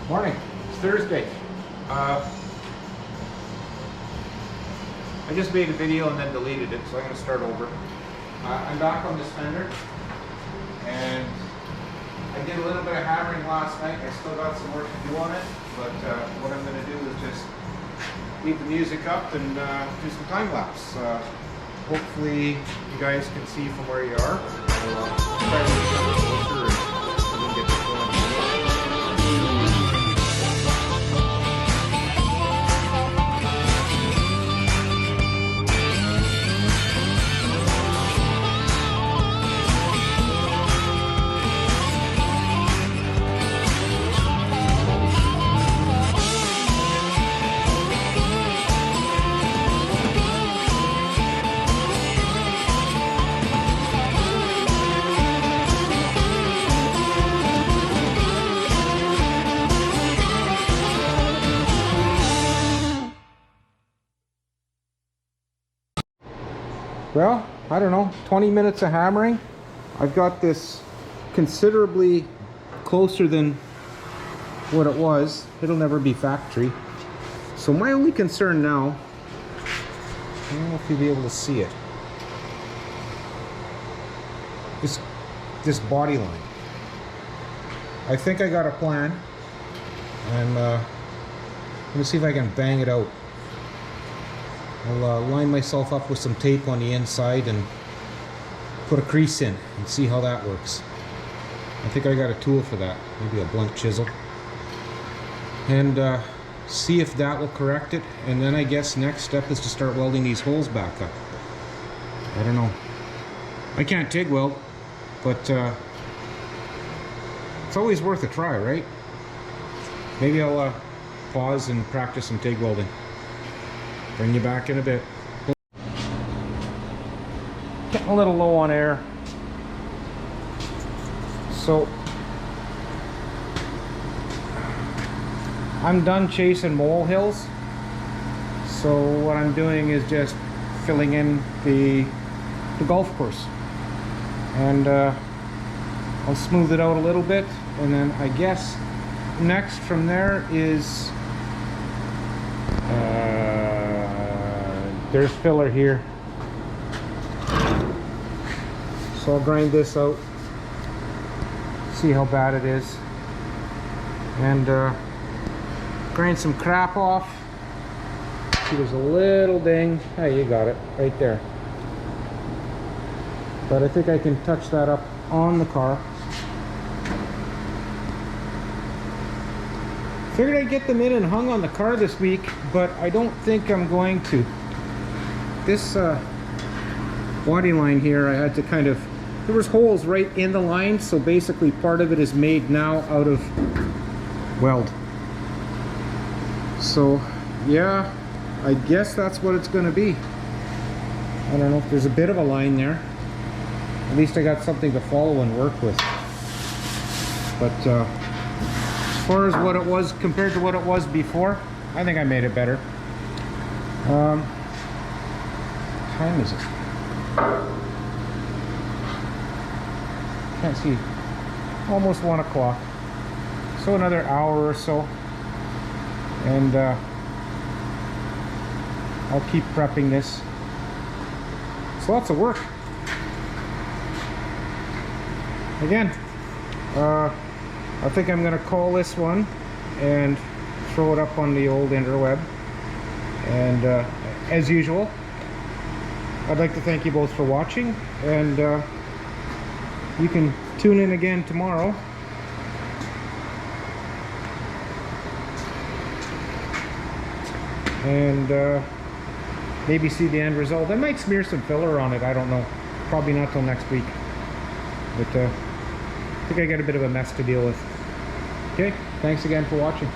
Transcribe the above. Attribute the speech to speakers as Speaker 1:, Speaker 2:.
Speaker 1: Morning. It's Thursday. I just made a video and then deleted it, so I'm going to start over. I'm back on this fender, and I did a little bit of hammering last night. I still got some work to do on it, but what I'm going to do is just leave the music up and do some time lapse. Hopefully you guys can see from where you are. I'll try to get a little closer and we can get this going. Well, I don't know, 20 minutes of hammering. I've got this considerably closer than what it was. It'll never be factory. So my only concern now, I don't know if you'll be able to see it, is this body line. I think I got a plan, and let me see if I can bang it out. I'll line myself up with some tape on the inside and put a crease in and see how that works. I think I got a tool for that, maybe a blunt chisel. And see if that will correct it, and then I guess next step is to start welding these holes back up. I don't know. I can't TIG weld, but it's always worth a try, right? Maybe I'll pause and practice some TIG welding. Bring you back in a bit. Getting a little low on air. So I'm done chasing molehills. So what I'm doing is just filling in the golf course. And I'll smooth it out a little bit, and then I guess next from there is there's filler here, so I'll grind this out, see how bad it is, and grind some crap off. See, there's a little ding. Hey, you got it right there, but I think I can touch that up on the car. Figured I'd get them in and hung on the car this week, but I don't think I'm going to. This body line here, I had to kind of, there was holes right in the line, so basically part of it is made now out of weld. So yeah, I guess that's what it's going to be. I don't know, if there's a bit of a line there. At least I got something to follow and work with. But as far as what it was compared to what it was before, I think I made it better. What time is it? Can't see. Almost 1 o'clock. So another hour or so, and I'll keep prepping this. It's lots of work. Again, I think I'm going to call this one and throw it up on the old interweb. And as usual, I'd like to thank you both for watching, and you can tune in again tomorrow. And maybe see the end result. I might smear some filler on it, I don't know. Probably not till next week. But I think I got a bit of a mess to deal with. Okay, thanks again for watching.